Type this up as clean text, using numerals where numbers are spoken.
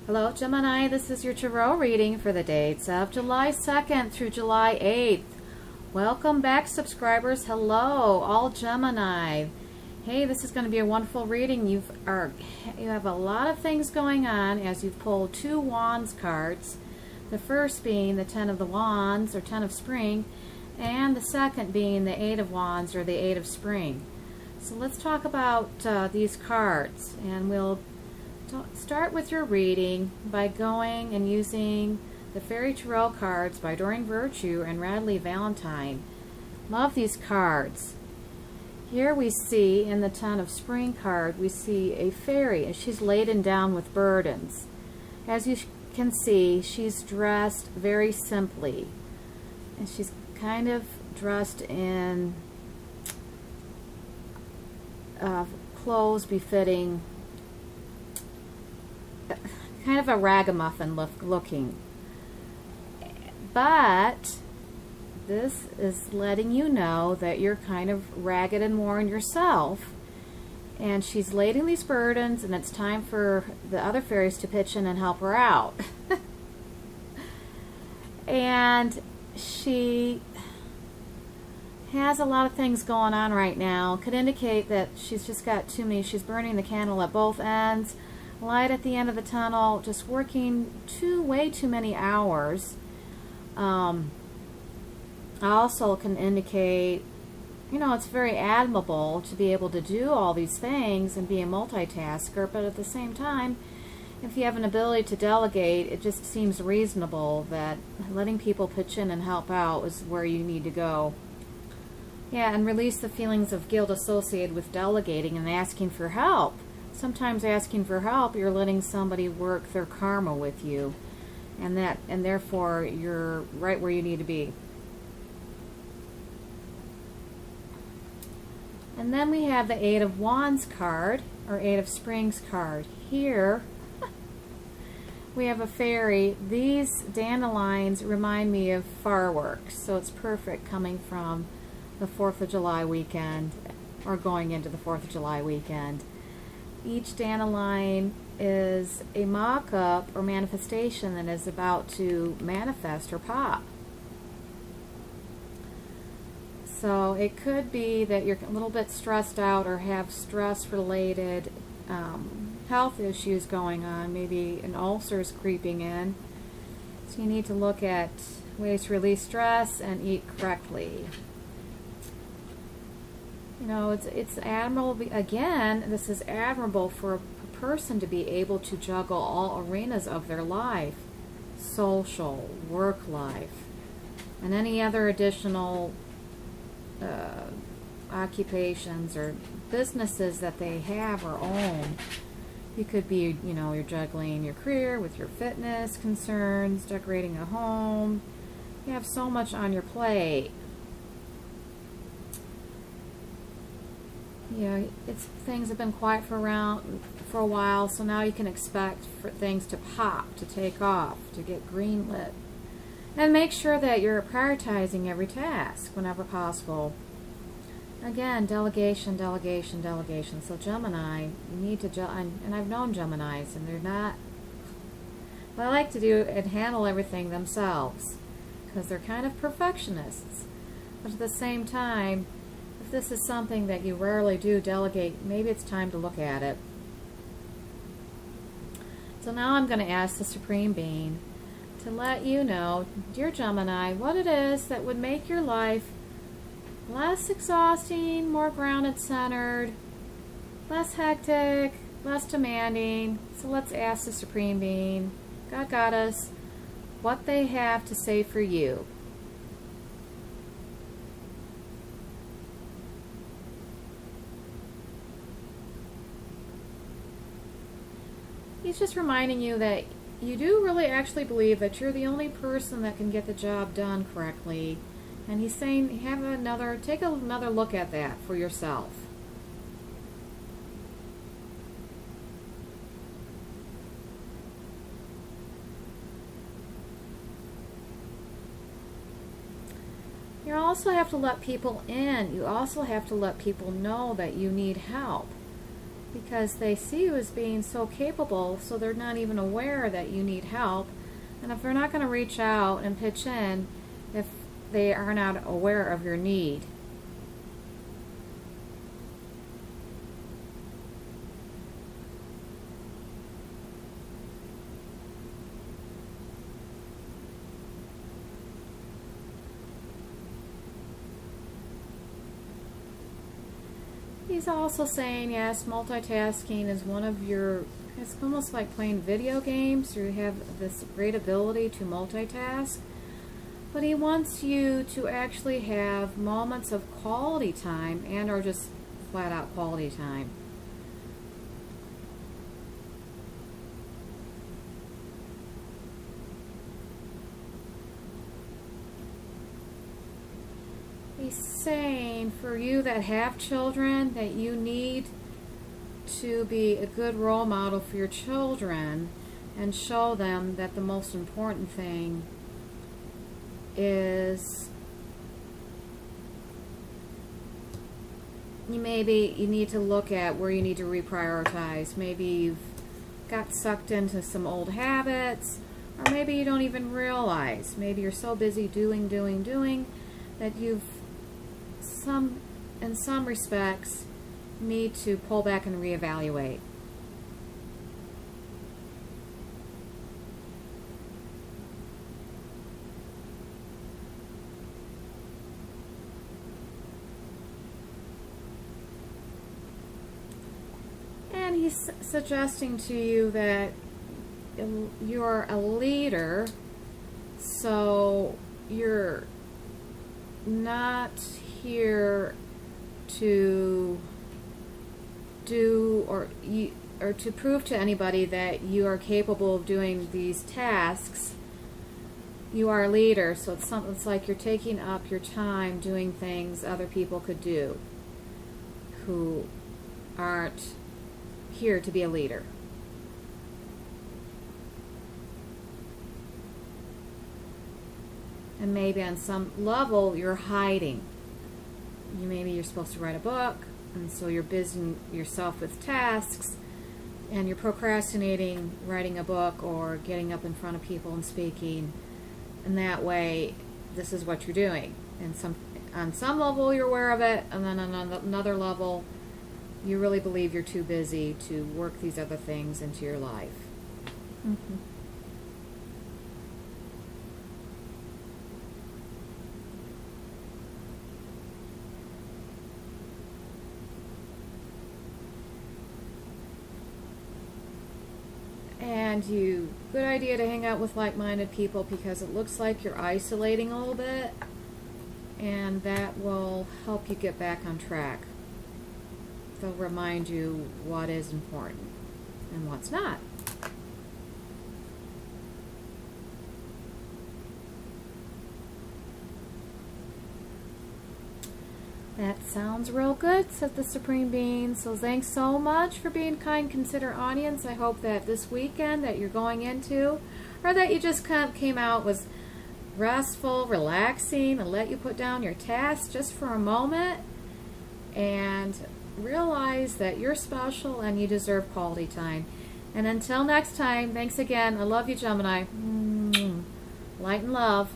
Hello Gemini, this is your tarot reading for the dates of July 2nd through July 8th. Welcome back subscribers. Hello all Gemini. Hey, this is going to be a wonderful reading. You have a lot of things going on as you've pulled two Wands cards. The first being the Ten of the Wands or Ten of Spring, and the second being the Eight of Wands or the Eight of Spring. So let's talk about these cards, and we'll start with your reading by going and using the Fairy Tarot cards by Doreen Virtue and Radley Valentine. Love these cards. Here we see in the Ten of Spring card, we see a fairy, and she's laden down with burdens. As you can see, she's dressed very simply, and she's kind of dressed in clothes befitting kind of a ragamuffin looking, but this is letting you know that you're kind of ragged and worn yourself, and she's lading these burdens, and it's time for the other fairies to pitch in and help her out. And she has a lot of things going on right now. Could indicate that she's just got too many. She's burning the candle at both ends, light at the end of the tunnel, just working way too many hours. Also can indicate, it's very admirable to be able to do all these things and be a multitasker, but at the same time, if you have an ability to delegate, it just seems reasonable that letting people pitch in and help out is where you need to go. Yeah, and release the feelings of guilt associated with delegating and asking for help. Sometimes asking for help, you're letting somebody work their karma with you, and therefore you're right where you need to be. And then we have the Eight of Wands card, or Eight of Springs card. Here we have a fairy. These dandelions remind me of fireworks, so it's perfect coming from the 4th of July weekend, or going into the 4th of July weekend. Each dandelion is a mock-up or manifestation that is about to manifest or pop. So it could be that you're a little bit stressed out or have stress-related health issues going on. Maybe an ulcer is creeping in. So you need to look at ways to release stress and eat correctly. It's admirable. Again, this is admirable for a person to be able to juggle all arenas of their life, social, work life, and any other additional occupations or businesses that they have or own. You could be, you're juggling your career with your fitness concerns, decorating a home. You have so much on your plate. Things have been quiet for a while, so now you can expect for things to pop, to take off, to get greenlit. And make sure that you're prioritizing every task whenever possible. Again, delegation, delegation, delegation. So Gemini, you need to, and I've known Geminis, and they're not, they like to do and handle everything themselves, because they're kind of perfectionists. But at the same time, if this is something that you rarely do delegate, maybe it's time to look at it. So now I'm going to ask the Supreme Being to let you know, dear Gemini, what it is that would make your life less exhausting, more grounded, centered, less hectic, less demanding. So let's ask the Supreme Being, God, Goddess, what they have to say for you. He's just reminding you that you do really actually believe that you're the only person that can get the job done correctly. And he's saying, take another look at that for yourself. You also have to let people in. You also have to let people know that you need help. because they see you as being so capable, so they're not even aware that you need help. And if they're not going to reach out and pitch in if they are not aware of your need. He's also saying, yes, multitasking is one of your, it's almost like playing video games. You have this great ability to multitask. But he wants you to actually have moments of quality time and or just flat out quality time. He's saying for you that have children that you need to be a good role model for your children and show them that the most important thing is you need to look at where you need to reprioritize. Maybe you've got sucked into some old habits, or maybe you don't even realize. Maybe you're so busy doing that you've in some respects need to pull back and reevaluate. And he's suggesting to you that you're a leader, so you're not here to do or to prove to anybody that you are capable of doing these tasks. You are a leader, so it's like you're taking up your time doing things other people could do who aren't here to be a leader. And maybe on some level you're hiding. Maybe you're supposed to write a book, and so you're busying yourself with tasks, and you're procrastinating writing a book or getting up in front of people and speaking. And that way, this is what you're doing. And on some level you're aware of it, and then on another level you really believe you're too busy to work these other things into your life. Mm-hmm. And good idea to hang out with like-minded people, because it looks like you're isolating a little bit, and that will help you get back on track. They'll remind you what is important and what's not. That sounds real good, said the Supreme Being. So thanks so much for being kind, considerate audience. I hope that this weekend that you're going into, or that you just kind of came out, was restful, relaxing, and let you put down your tasks just for a moment and realize that you're special and you deserve quality time. And until next time, thanks again. I love you, Gemini. Light and love.